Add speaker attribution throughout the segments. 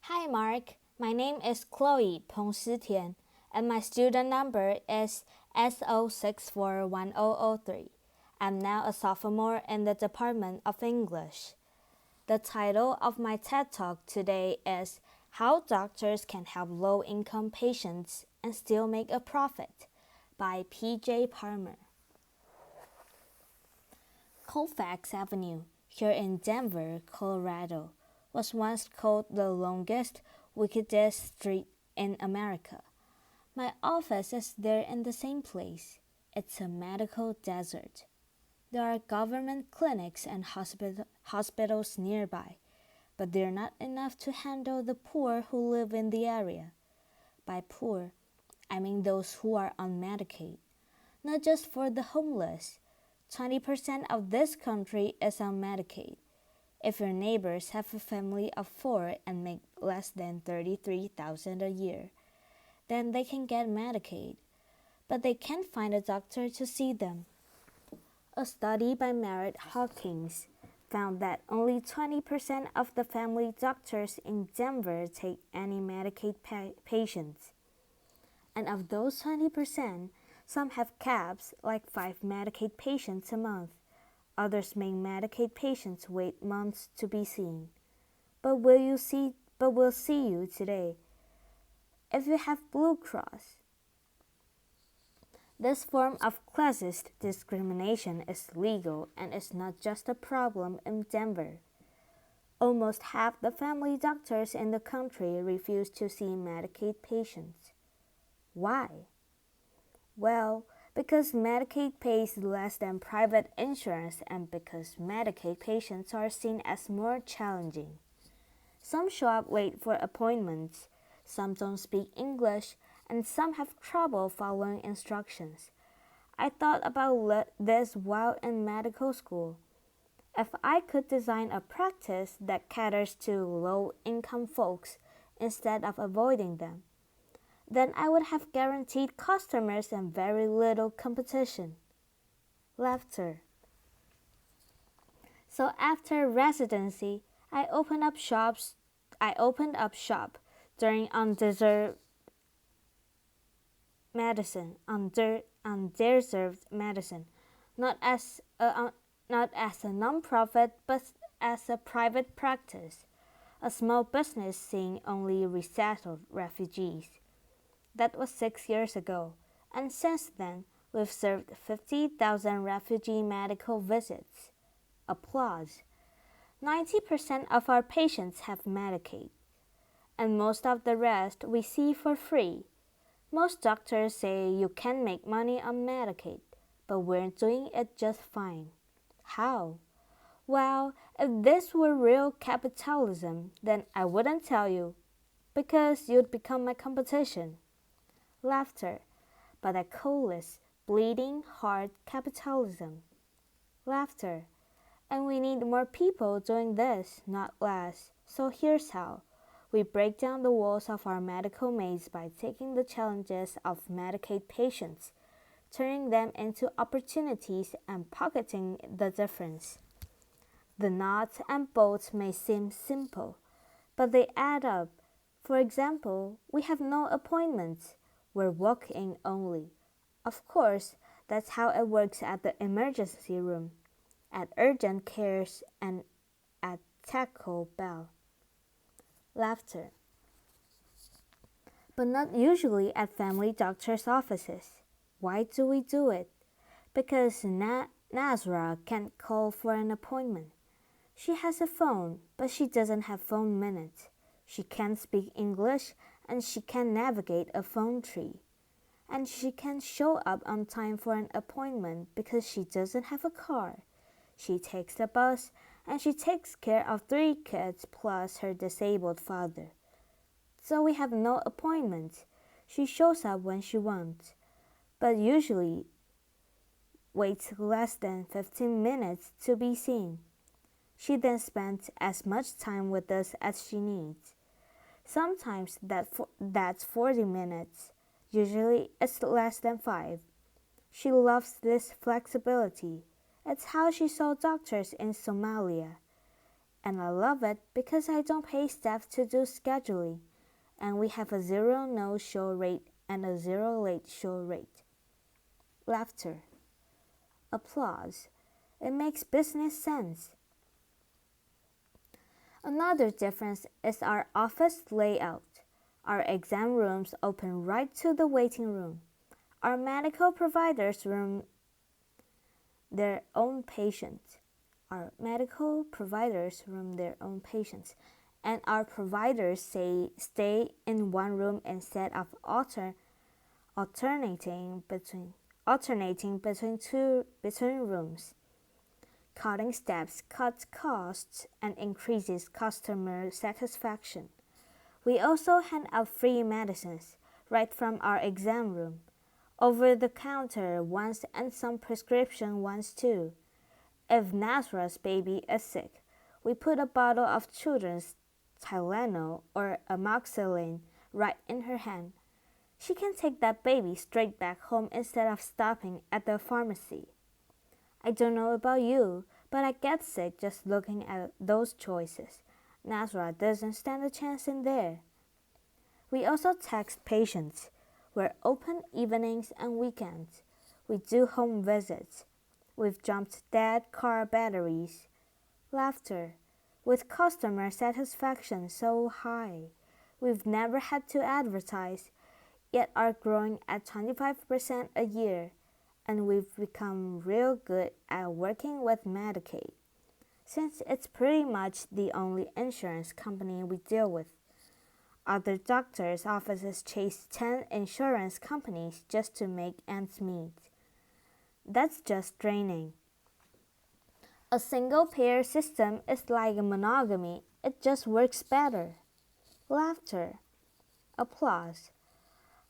Speaker 1: Hi Mark, my name is Chloe Pengshitian and my student number is S0641003. I'm now a sophomore in the Department of English. The title of my TED Talk today is How Doctors Can Help Low-Income Patients and Still Make a Profit by P.J. Parmer. Colfax Avenue, here in Denver, Colorado, was once called the longest, wickedest street in America. My office is there in the same place. It's a medical desert. There are government clinics and hospitals nearby, but they're not enough to handle the poor who live in the area. By poor, I mean those who are on Medicaid. Not just for the homeless. 20% of this country is on Medicaid. If your neighbors have a family of 4 and make less than $33,000 a year, then they can get Medicaid, but they can't find a doctor to see them. A study by Merritt Hawkins found that only 20% of the family doctors in Denver take any Medicaid patients. And of those 20%, some have caps like 5 Medicaid patients a month. Others make Medicaid patients wait months to be seen. But we'll see you today if you have Blue Cross. This form of classist discrimination is legal and is not just a problem in Denver. Almost half the family doctors in the country refuse to see Medicaid patients. Why? Well, because Medicaid pays less than private insurance and because Medicaid patients are seen as more challenging. Some show up late for appointments, some don't speak English, and some have trouble following instructions. I thought about this while in medical school. If I could design a practice that caters to low-income folks instead of avoiding them, then I would have guaranteed customers and very little competition. Laughter. So after residency, I opened up shop during undeserved medicine, not as a non-profit but as a private practice, a small business seeing only resettled refugees. That was 6 years ago, and since then, we've served 50,000 refugee medical visits. Applause. 90% of our patients have Medicaid, and most of the rest we see for free. Most doctors say you can make money on Medicaid, but we're doing it just fine. How? Well, if this were real capitalism, then I wouldn't tell you, because you'd become my competition. Laughter, but I call this bleeding heart capitalism. Laughter, and we need more people doing this, not less. So here's how. We break down the walls of our medical maze by taking the challenges of Medicaid patients, turning them into opportunities and pocketing the difference. The nuts and bolts may seem simple, but they add up. For example, we have no appointments. We're walk-in only. Of course, that's how it works at the emergency room, at urgent cares, and at Taco Bell. Laughter. But not usually at family doctors' offices. Why do we do it? Because Nazra can't call for an appointment. She has a phone, but she doesn't have phone minutes. She can't speak English, and she can navigate a phone tree. And she can't show up on time for an appointment because she doesn't have a car. She takes the bus, and she takes care of 3 kids plus her disabled father. So we have no appointments. She shows up when she wants, but usually waits less than 15 minutes to be seen. She then spends as much time with us as she needs. Sometimes that's 40 minutes. Usually it's less than 5. She loves this flexibility. It's how she saw doctors in Somalia. And I love it because I don't pay staff to do scheduling, and we have a zero no-show rate and a zero late show rate. Laughter. Applause. It makes business sense. Another difference is our office layout. Our exam rooms open right to the waiting room. Our medical providers room their own patients. Our medical providers room their own patients, and our providers stay in one room instead of alternating between rooms. Cutting steps cuts costs and increases customer satisfaction. We also hand out free medicines right from our exam room, over the counter ones and some prescription ones too. If Nasra's baby is sick, we put a bottle of children's Tylenol or amoxicillin right in her hand. She can take that baby straight back home instead of stopping at the pharmacy. I don't know about you, but I get sick just looking at those choices. Nasra doesn't stand a chance in there. We also text patients. We're open evenings and weekends. We do home visits. We've jumped dead car batteries. Laughter. With customer satisfaction so high, we've never had to advertise, yet are growing at 25% a year, and we've become real good at working with Medicaid, since it's pretty much the only insurance company we deal with. Other doctors' offices chase 10 insurance companies just to make ends meet. That's just draining. A single-payer system is like monogamy. It just works better. Laughter. Applause.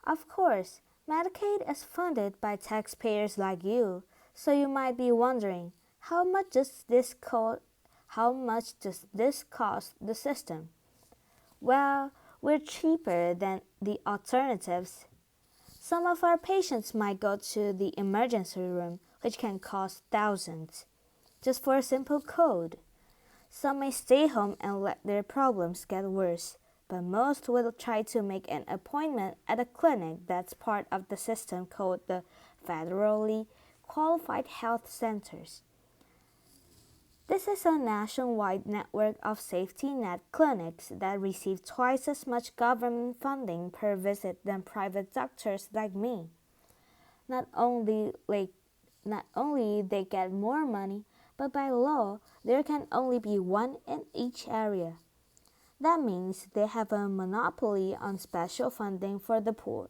Speaker 1: Of course, Medicaid is funded by taxpayers like you, so you might be wondering, how much does this cost the system? Well, we're cheaper than the alternatives. Some of our patients might go to the emergency room, which can cost thousands, just for a simple code. Some may stay home and let their problems get worse, but most will try to make an appointment at a clinic that's part of the system called the Federally Qualified Health Centers. This is a nationwide network of safety net clinics that receive twice as much government funding per visit than private doctors like me. Not only they get more money, but by law there can only be one in each area. That means they have a monopoly on special funding for the poor.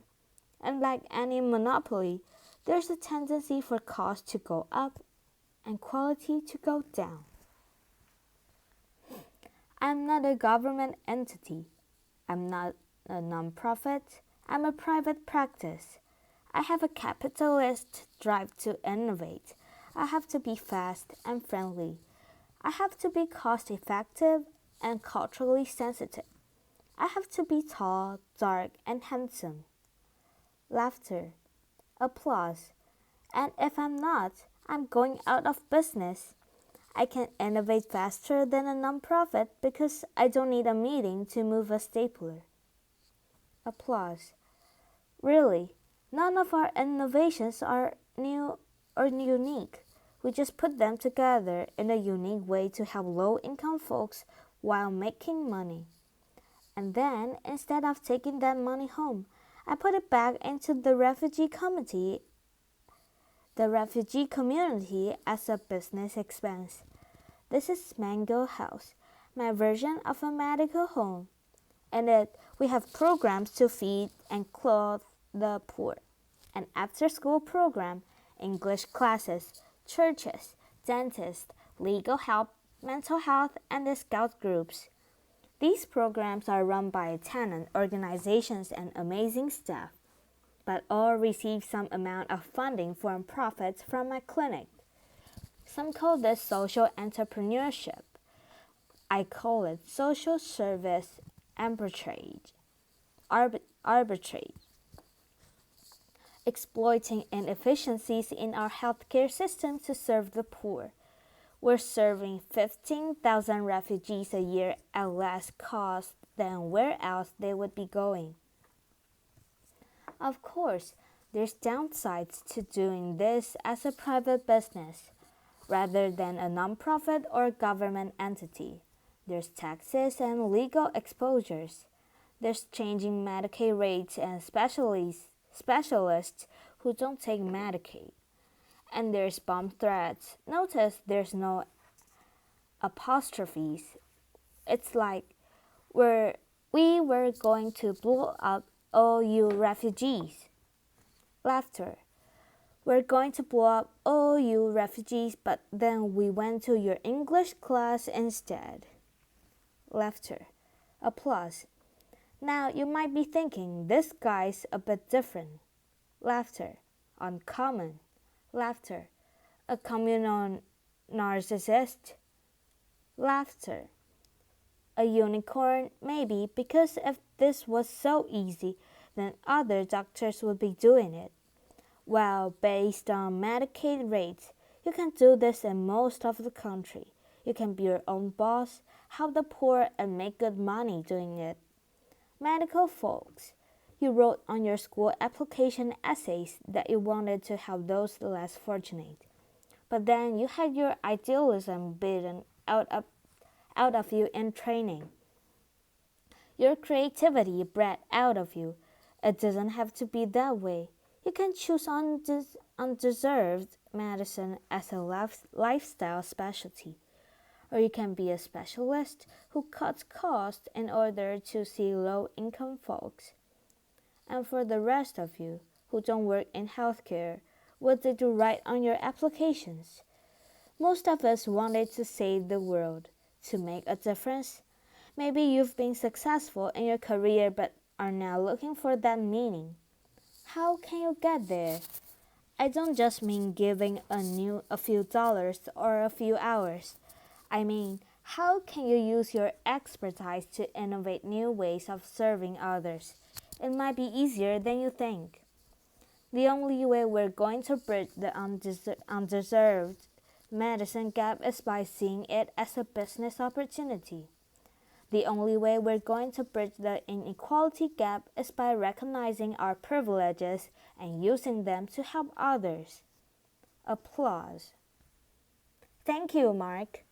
Speaker 1: And like any monopoly, there's a tendency for cost to go up and quality to go down. I'm not a government entity. I'm not a non-profit. I'm a private practice. I have a capitalist drive to innovate. I have to be fast and friendly. I have to be cost-effective and culturally sensitive. I have to be tall, dark, and handsome. Laughter. Applause. And if I'm not, I'm going out of business. I can innovate faster than a nonprofit because I don't need a meeting to move a stapler. Applause. Really, none of our innovations are new or unique. We just put them together in a unique way to help low-income folks while making money. And then, instead of taking that money home, I put it back into the refugee community as a business expense. This is Mango House, my version of a medical home. In it, we have programs to feed and clothe the poor, an after-school program, English classes, churches, dentists, legal help, mental health, and the scout groups. These programs are run by tenant organizations and amazing staff, but all receive some amount of funding from profits from my clinic. Some call this social entrepreneurship. I call it social service arbitrage. Exploiting inefficiencies in our healthcare system to serve the poor. We're serving 15,000 refugees a year at less cost than where else they would be going. Of course, there's downsides to doing this as a private business rather than a nonprofit or government entity. There's taxes and legal exposures. There's changing Medicaid rates and specialists who don't take Medicaid. And there's bomb threats. Notice there's no apostrophes. It's like we were going to blow up all you refugees. Laughter. We're going to blow up all you refugees, but then we went to your English class instead. Laughter. Applause. Now you might be thinking this guy's a bit different. Laughter. Uncommon. Laughter. A communal narcissist. Laughter. A unicorn, maybe, because if this was so easy, then other doctors would be doing it. Well, based on Medicaid rates, you can do this in most of the country. You can be your own boss, help the poor, and make good money doing it. Medical folks, you wrote on your school application essays that you wanted to help those less fortunate. But then you had your idealism beaten out of you in training. Your creativity bred out of you. It doesn't have to be that way. You can choose undeserved medicine as a lifestyle specialty. Or you can be a specialist who cuts costs in order to see low-income folks. And for the rest of you who don't work in healthcare, what did you write on your applications? Most of us wanted to save the world, to make a difference. Maybe you've been successful in your career but are now looking for that meaning. How can you get there? I don't just mean giving a few dollars or a few hours. I mean, how can you use your expertise to innovate new ways of serving others? It might be easier than you think. The only way we're going to bridge the undeserved medicine gap is by seeing it as a business opportunity. The only way we're going to bridge the inequality gap is by recognizing our privileges and using them to help others. Applause. Thank you, Mark.